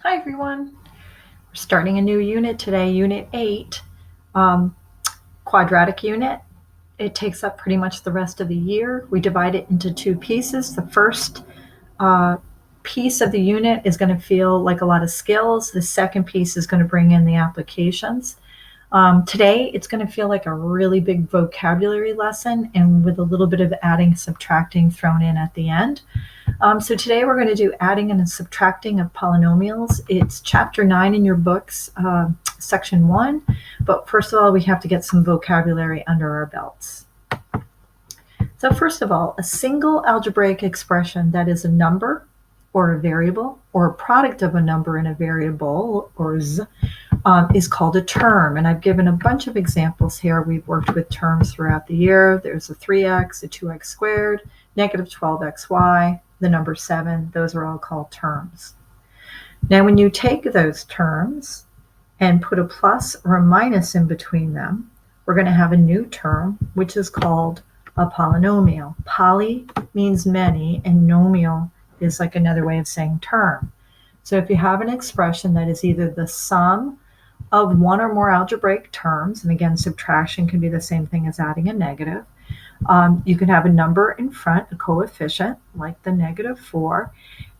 Hi everyone. We're starting a new unit today, Unit 8, quadratic unit. It takes up pretty much the rest of the year. We divide it into two pieces. The first piece of the unit is going to feel like a lot of skills. The second piece is going to bring in the applications. Today, it's going to feel like a really big vocabulary lesson and with a little bit of adding, subtracting thrown in at the end. So today we're going to do adding and subtracting of polynomials. It's chapter 9 in your books, section 1. But first of all, we have to get some vocabulary under our belts. So first of all, a single algebraic expression that is a number or a variable or a product of a number and a variable, or z, is called a term. And I've given a bunch of examples here. We've worked with terms throughout the year. There's a 3x, a 2x squared, negative 12xy, the number 7. Those are all called terms. Now, when you take those terms and put a plus or a minus in between them, we're going to have a new term, which is called a polynomial. Poly means many, and nomial is like another way of saying term. So if you have an expression that is either the sum of one or more algebraic terms, and again, subtraction can be the same thing as adding a negative, you can have a number in front, a coefficient, like the negative 4,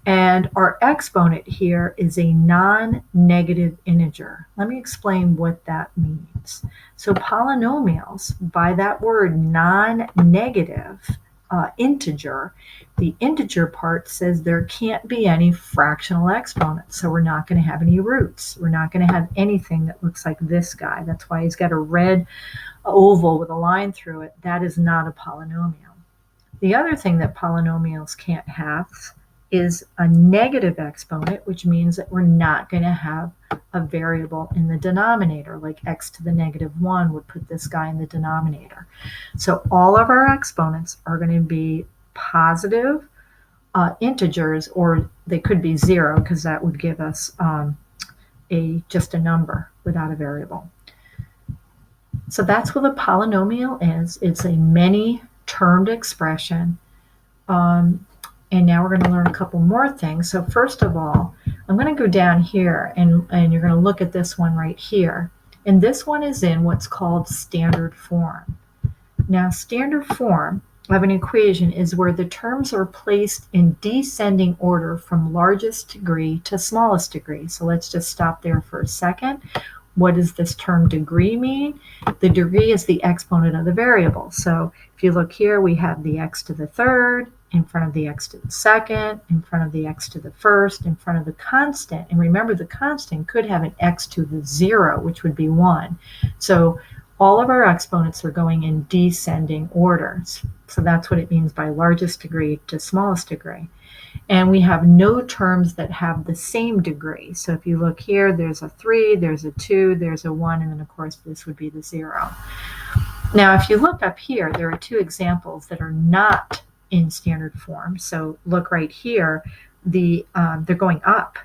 and our exponent here is a non-negative integer. Let me explain what that means. So polynomials, by that word non-negative integer, the integer part says there can't be any fractional exponents, so we're not going to have any roots. We're not going to have anything that looks like this guy. That's why he's got a red oval with a line through it. That is not a polynomial. The other thing that polynomials can't have is a negative exponent, which means that we're not going to have a variable in the denominator, like x to the negative 1 would put this guy in the denominator. So all of our exponents are going to be positive integers, or they could be 0, because that would give us just a number without a variable. So that's what a polynomial is. It's a many-termed expression. And now we're going to learn a couple more things. So first of all, I'm going to go down here, and you're going to look at this one right here. And this one is in what's called standard form. Now, standard form of an equation is where the terms are placed in descending order from largest degree to smallest degree. So let's just stop there for a second. What does this term degree mean? The degree is the exponent of the variable. So if you look here, we have the x to the third in front of the x to the second, in front of the x to the first, in front of the constant. And remember, the constant could have an x to the 0, which would be 1. So all of our exponents are going in descending orders. So that's what it means by largest degree to smallest degree. And we have no terms that have the same degree. So if you look here, there's a 3, there's a 2, there's a 1, and then of course this would be the 0. Now if you look up here, there are two examples that are not in standard form. So look right here, they're going up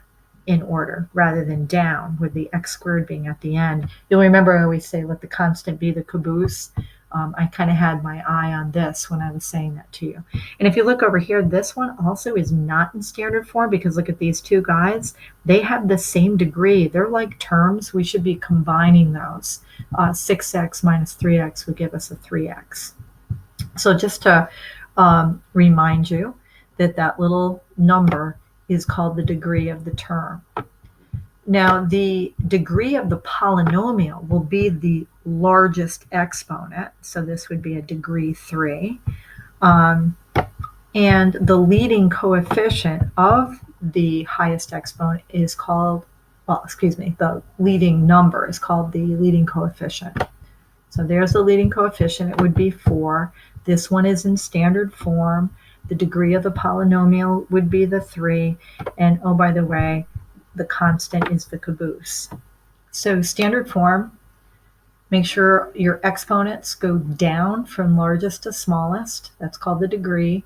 in order rather than down, with the x squared being at the end. You'll remember I always say let the constant be the caboose. I kind of had my eye on this when I was saying that to you. And if you look over here, this one also is not in standard form, because look at these two guys. They have the same degree. They're like terms. We should be combining those. 6x minus 3x would give us a 3x. So just to remind you that that little number is called the degree of the term. Now, the degree of the polynomial will be the largest exponent. So this would be a degree 3. And the leading coefficient of the highest exponent is called, the leading number is called the leading coefficient. So there's the leading coefficient. It would be 4. This one is in standard form. The degree of the polynomial would be the 3. And oh, by the way, the constant is the caboose. So standard form, make sure your exponents go down from largest to smallest. That's called the degree.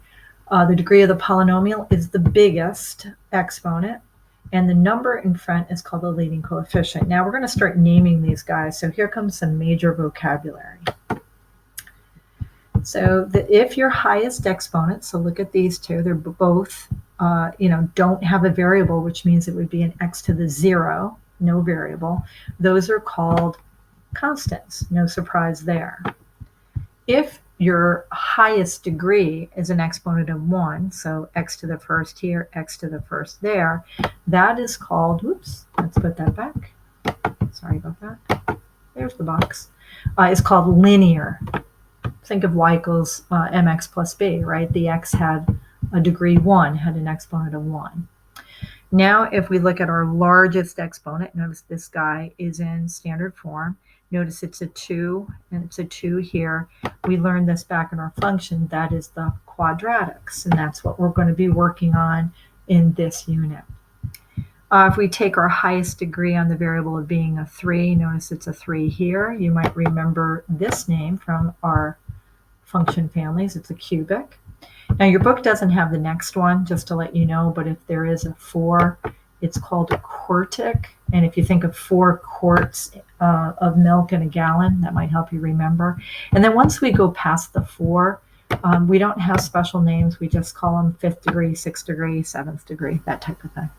The degree of the polynomial is the biggest exponent, and the number in front is called the leading coefficient. Now we're going to start naming these guys. So here comes some major vocabulary. So if your highest exponent, so look at these two, they're both don't have a variable, which means it would be an x to the 0, no variable. Those are called constants. No surprise there. If your highest degree is an exponent of 1, so x to the first here, x to the first there, that is called, oops, let's put that back. Sorry about that. There's the box. It's called linear. Think of y equals mx plus b, right? The x had a degree 1, had an exponent of 1. Now, if we look at our largest exponent, notice this guy is in standard form. Notice it's a 2, and it's a 2 here. We learned this back in our function. That is the quadratics, and that's what we're going to be working on in this unit. If we take our highest degree on the variable of being a 3, notice it's a 3 here. You might remember this name from our function families. It's a cubic. Now, your book doesn't have the next one, just to let you know, but if there is a 4, it's called a quartic. And if you think of 4 quarts of milk in a gallon, that might help you remember. And then once we go past the 4, we don't have special names. We just call them 5th degree, 6th degree, 7th degree, that type of thing.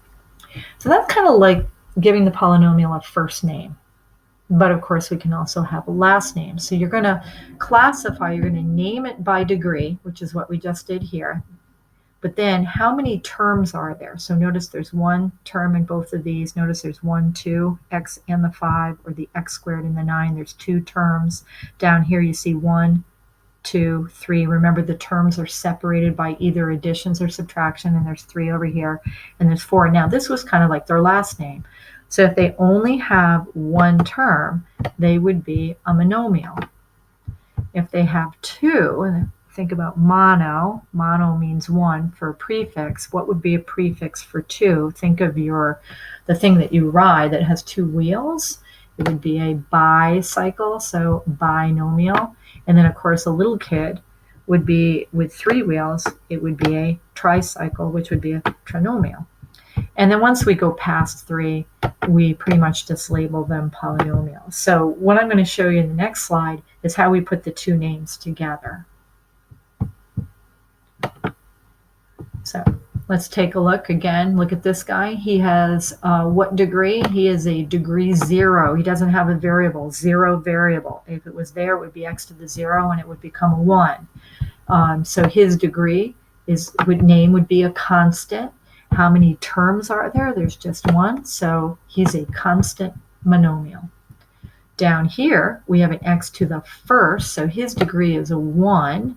So that's kind of like giving the polynomial a first name. But of course, we can also have a last name. So you're going to classify, you're going to name it by degree, which is what we just did here. But then how many terms are there? So notice there's one term in both of these. Notice there's 1, 2, x and the 5, or the x squared and the 9. There's 2 terms. Down here you see 1, 2, 3. Remember, the terms are separated by either additions or subtraction, and there's 3 over here, and there's 4. Now, this was kind of like their last name. So if they only have one term, they would be a monomial. If they have 2, and think about mono means 1 for a prefix. What would be a prefix for 2? Think of the thing that you ride that has 2 wheels. It would be a bicycle, so binomial. And then, of course, a little kid would be with 3 wheels. It would be a tricycle, which would be a trinomial. And then once we go past 3, we pretty much just label them polynomials. So what I'm going to show you in the next slide is how we put the 2 names together. So let's take a look again. Look at this guy. He has what degree? He is a degree 0. He doesn't have a variable, 0 variable. If it was there, it would be x to the 0, and it would become a 1. So his degree name would be a constant. How many terms are there? There's just 1, so he's a constant monomial. Down here, we have an x to the first, so his degree is a 1.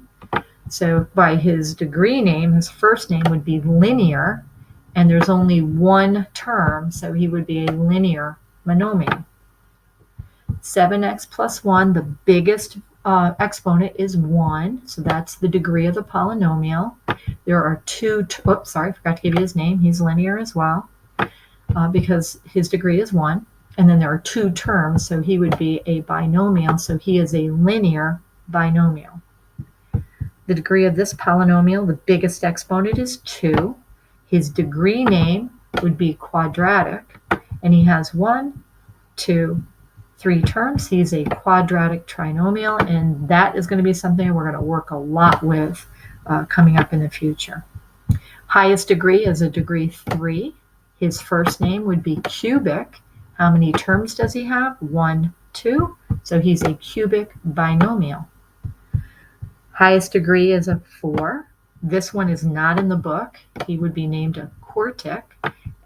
So by his degree name, his first name would be linear, and there's only 1 term, so he would be a linear monomial. 7x plus 1, the biggest exponent is 1, so that's the degree of the polynomial. There are 2, oops, sorry, I forgot to give you his name. He's linear as well because his degree is 1. And then there are 2 terms, so he would be a binomial, so he is a linear binomial. The degree of this polynomial, the biggest exponent, is 2. His degree name would be quadratic, and he has 1, 2, 3 terms. He's a quadratic trinomial, and that is going to be something we're going to work a lot with coming up in the future. Highest degree is a degree 3. His first name would be cubic. How many terms does he have? 1, 2. So he's a cubic binomial. Highest degree is a 4. This one is not in the book. He would be named a quartic,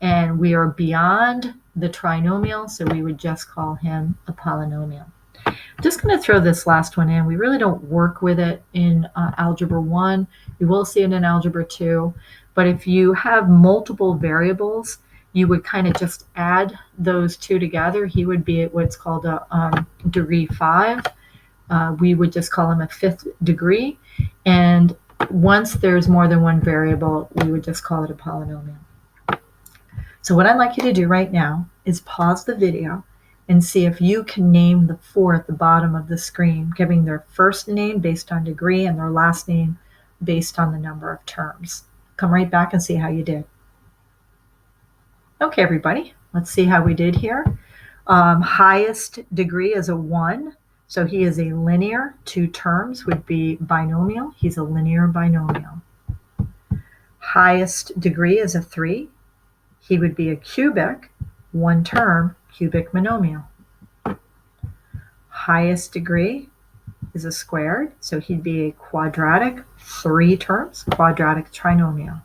and we are beyond the trinomial, so we would just call him a polynomial. I'm just going to throw this last one in. We really don't work with it in Algebra 1. You will see it in Algebra 2. But if you have multiple variables, you would kind of just add those 2 together. He would be at what's called a degree 5. We would just call him a 5th degree. And once there's more than one variable, we would just call it a polynomial. So what I'd like you to do right now is pause the video and see if you can name the 4 at the bottom of the screen, giving their first name based on degree and their last name based on the number of terms. Come right back and see how you did. Okay, everybody, let's see how we did here. Highest degree is a 1, so he is a linear. 2 terms would be binomial. He's a linear binomial. Highest degree is a 3. He would be a cubic, one term, cubic monomial. Highest degree is a squared, so he'd be a quadratic, 3 terms, quadratic trinomial.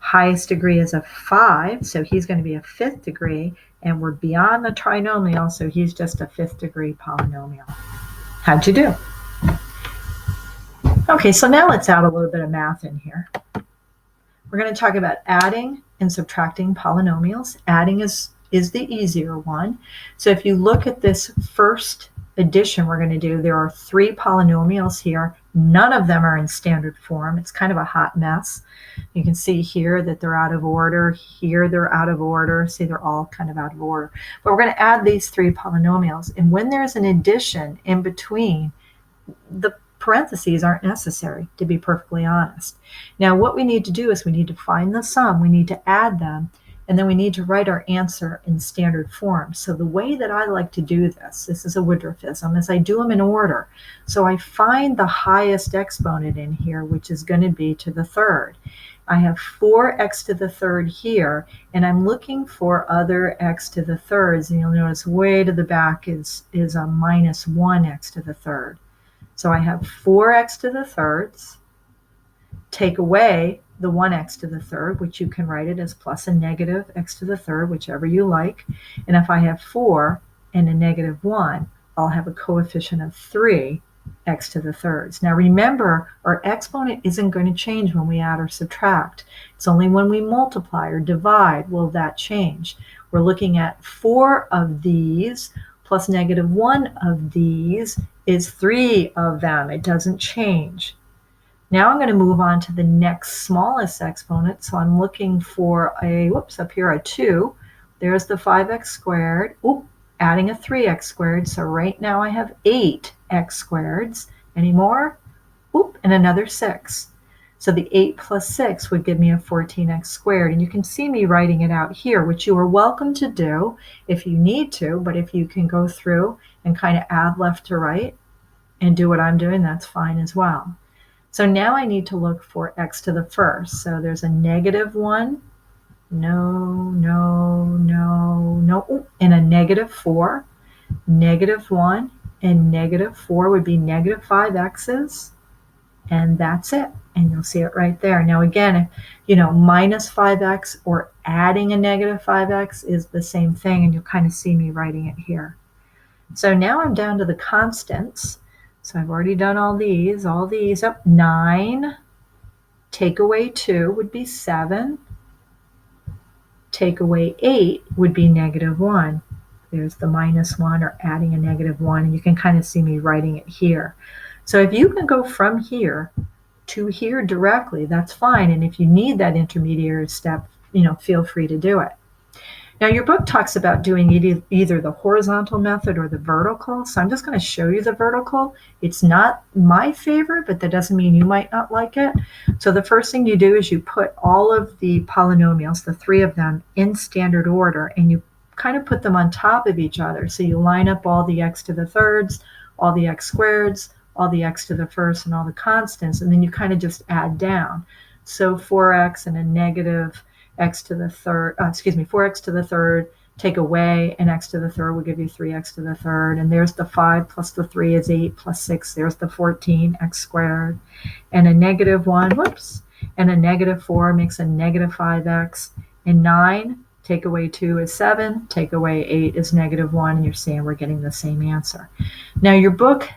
Highest degree is a 5, so he's going to be a 5th degree, and we're beyond the trinomial, so he's just a 5th degree polynomial. How'd you do? Okay, so now let's add a little bit of math in here. We're going to talk about adding and subtracting polynomials. Adding is the easier one. So if you look at this first addition we're going to do, there are 3 polynomials here. None of them are in standard form. It's kind of a hot mess. You can see here that they're out of order. Here they're out of order. See, they're all kind of out of order. But we're going to add these 3 polynomials. And when there's an addition in between, the parentheses aren't necessary, to be perfectly honest. Now, what we need to do is we need to find the sum, we need to add them, and then we need to write our answer in standard form. So the way that I like to do this is a Woodruffism, is I do them in order. So I find the highest exponent in here, which is going to be to the third. I have 4x to the third here, and I'm looking for other x to the thirds, and you'll notice way to the back is a minus 1x to the third. So I have 4x to the thirds, take away the 1x to the third, which you can write it as plus a negative x to the third, whichever you like. And if I have 4 and a negative 1, I'll have a coefficient of 3 x to the thirds. Now remember, our exponent isn't going to change when we add or subtract. It's only when we multiply or divide will that change. We're looking at 4 of these plus negative 1 of these is 3 of them. It doesn't change. Now I'm going to move on to the next smallest exponent. So I'm looking for a, up here a 2. There's the 5x squared. Adding a 3x squared. So right now I have 8x squareds. Any more? And another 6. So the 8 plus 6 would give me a 14x squared. And you can see me writing it out here, which you are welcome to do if you need to. But if you can go through and kind of add left to right and do what I'm doing, that's fine as well. So now I need to look for x to the first. So there's a negative 1. No. And a negative 4. Negative 1 and negative 4 would be negative 5x's. And that's it. And you'll see it right there. Now again, minus 5x or adding a negative 5x is the same thing, and you'll kind of see me writing it here. So now I'm down to the constants. So I've already done all these up. 9, take away 2 would be 7. Take away 8 would be negative 1. There's the minus 1 or adding a negative 1, and you can kind of see me writing it here. So if you can go from here to here directly, that's fine. And if you need that intermediary step, feel free to do it. Now your book talks about doing either the horizontal method or the vertical. So I'm just going to show you the vertical. It's not my favorite, but that doesn't mean you might not like it. So the first thing you do is you put all of the polynomials, the 3 of them, in standard order, and you kind of put them on top of each other. So you line up all the x to the thirds, all the x squareds, all the x to the first, and all the constants, and then you kind of just add down. So 4x and a negative x to the third, 4x to the third, take away an x to the third will give you 3x to the third, and there's the 5 plus the 3 is 8 plus 6, there's the 14x squared, and a negative 1, and a negative 4 makes a negative 5x, and 9, take away 2 is 7, take away 8 is negative 1, and you're seeing we're getting the same answer. Now your book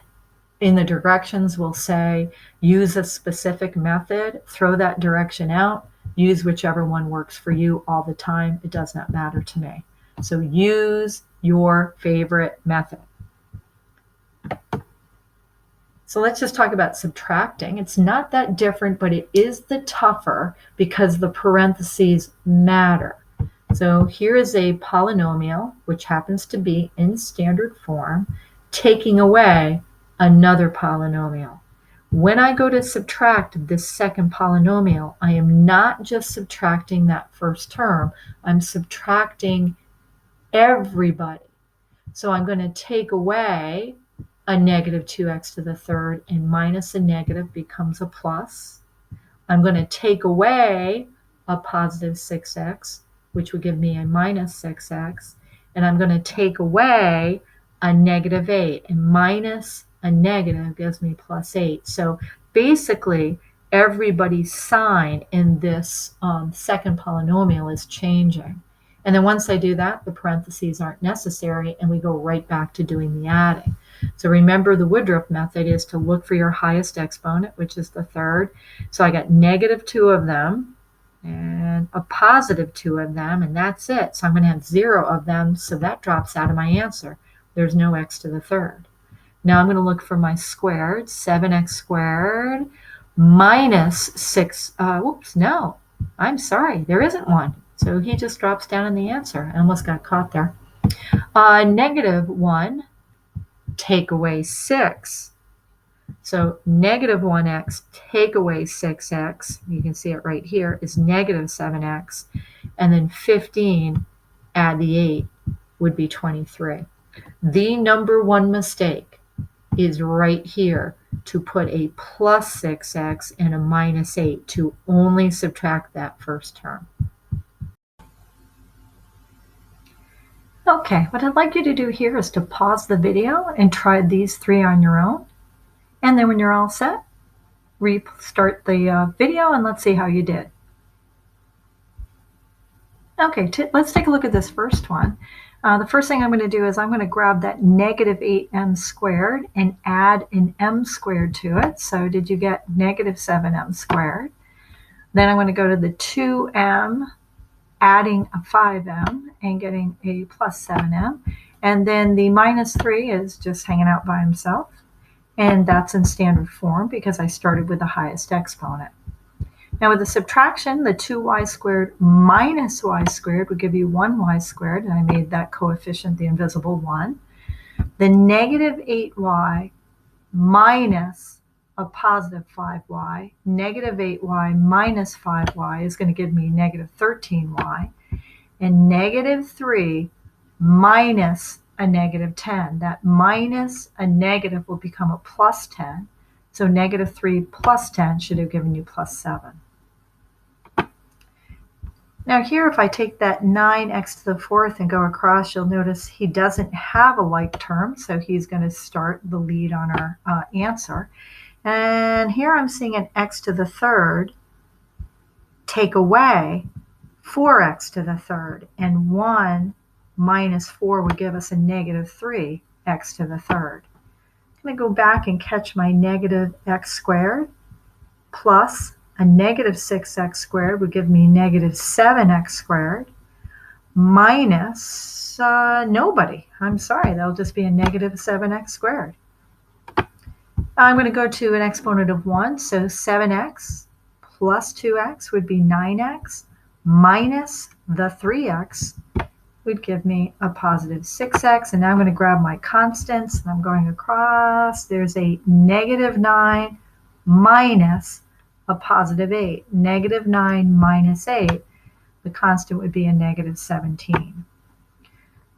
in the directions will say use a specific method, throw that direction out, use whichever one works for you all the time. It does not matter to me. So use your favorite method. So let's just talk about subtracting. It's not that different, but it is the tougher because the parentheses matter. So here is a polynomial, which happens to be in standard form, taking away another polynomial. When I go to subtract this second polynomial, I am not just subtracting that first term, I'm subtracting everybody. So I'm going to take away a negative 2x to the third, and minus a negative becomes a plus. I'm going to take away a positive 6x, which would give me a minus 6x, and I'm going to take away a negative 8, and minus a negative gives me plus 8. So basically, everybody's sign in this second polynomial is changing. And then once I do that, the parentheses aren't necessary, and we go right back to doing the adding. So remember, the Woodruff method is to look for your highest exponent, which is the third. So I got negative 2 of them and a positive 2 of them, and that's it. So I'm going to have 0 of them, so that drops out of my answer. There's no x to the third. Now I'm going to look for my squared, 7x squared minus 6. Whoops, no, I'm sorry, there isn't one. So he just drops down in the answer. I almost got caught there. Negative 1, take away 6. So negative 1x take away 6x, you can see it right here, is negative 7x. And then 15, add the 8, would be 23. The number one mistake is right here, to put a plus 6x and a minus 8, to only subtract that first term. Okay, what I'd like you to do here is to pause the video and try these 3 on your own. And then when you're all set, restart the video and let's see how you did. Okay, let's take a look at this first one. The first thing I'm going to do is I'm going to grab that negative 8m squared and add an m squared to it. So did you get negative 7m squared? Then I'm going to go to the 2m, adding a 5m and getting a plus 7m. And then the minus 3 is just hanging out by himself. And that's in standard form because I started with the highest exponent. Now with the subtraction, the 2y squared minus y squared would give you 1y squared, and I made that coefficient the invisible 1. The negative 8y minus a positive 5y, negative 8y minus 5y is going to give me negative 13y, and negative 3 minus a negative 10. That minus a negative will become a plus 10. So negative 3 plus 10 should have given you plus 7. Now here, if I take that 9x to the fourth and go across, you'll notice he doesn't have a like term, so he's going to start the lead on our answer. And here I'm seeing an x to the third take away 4x to the third, and 1 minus 4 would give us a negative 3x to the third. I'm going to go back and catch my negative x squared plus a negative 6x squared would give me negative 7x squared minus nobody. I'm sorry, that'll just be a negative 7x squared. I'm going to go to an exponent of 1, so 7x plus 2x would be 9x minus the 3x would give me a positive 6x. And now I'm going to grab my constants, and I'm going across. There's a negative 9 minus a positive 8. Negative 9 minus 8, the constant would be a negative 17.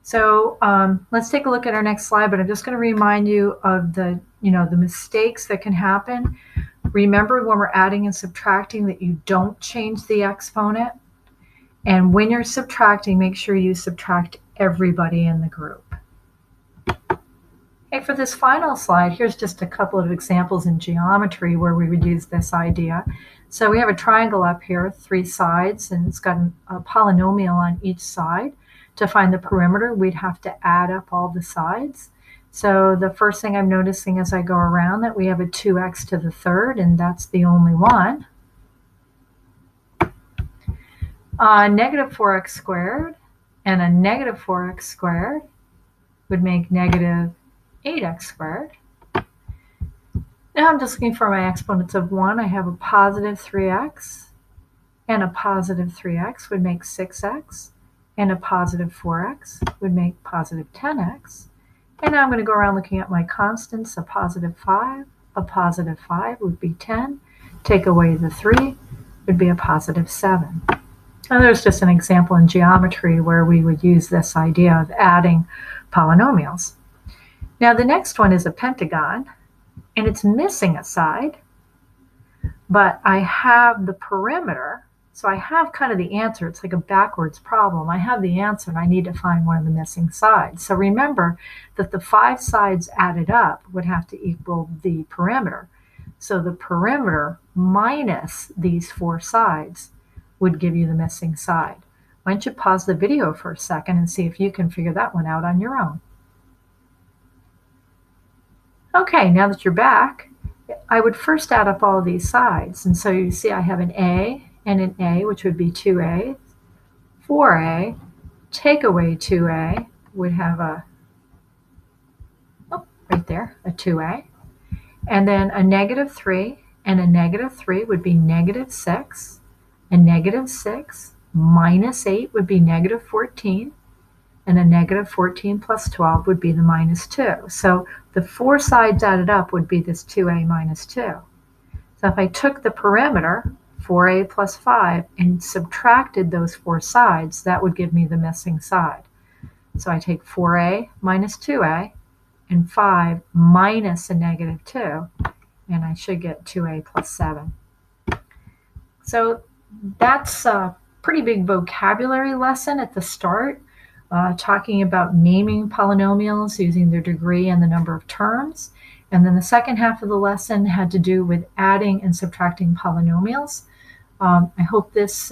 So let's take a look at our next slide, but I'm just going to remind you of the mistakes that can happen. Remember, when we're adding and subtracting, that you don't change the exponent. And when you're subtracting, make sure you subtract everybody in the group. Okay, for this final slide, here's just a couple of examples in geometry where we would use this idea. So we have a triangle up here, 3 sides, and it's got a polynomial on each side. To find the perimeter, we'd have to add up all the sides. So the first thing I'm noticing as I go around that we have a 2x to the third, and that's the only one. Negative 4x squared and a negative 4x squared would make negative 8x squared. Now I'm just looking for my exponents of 1. I have a positive 3x, and a positive 3x would make 6x, and a positive 4x would make positive 10x. And now I'm going to go around looking at my constants. A positive 5 would be 10. Take away the 3 would be a positive 7. Now there's just an example in geometry where we would use this idea of adding polynomials. Now the next one is a pentagon, and it's missing a side, but I have the perimeter. So I have kind of the answer. It's like a backwards problem. I have the answer and I need to find one of the missing sides. So remember that the 5 sides added up would have to equal the perimeter. So the perimeter minus these 4 sides would give you the missing side. Why don't you pause the video for a second and see if you can figure that one out on your own. Okay, now that you're back, I would first add up all of these sides. And so you see I have an A and an A, which would be 2A. 4A, take away 2A, would have a, oh, right there, a 2A. And then a negative 3 and a negative 3 would be negative 6. And negative 6 minus 8 would be negative 14. And a negative 14 plus 12 would be the minus 2. So the 4 sides added up would be this 2A minus 2. So if I took the perimeter, 4A plus 5, and subtracted those 4 sides, that would give me the missing side. So I take 4A minus 2A and 5 minus a negative 2, and I should get 2A plus 7. So that's a pretty big vocabulary lesson at the start, talking about naming polynomials using their degree and the number of terms. And then the second half of the lesson had to do with adding and subtracting polynomials. I hope this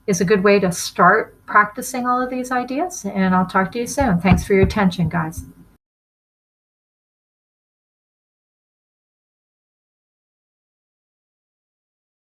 is a good way to start practicing all of these ideas, and I'll talk to you soon. Thanks for your attention, guys.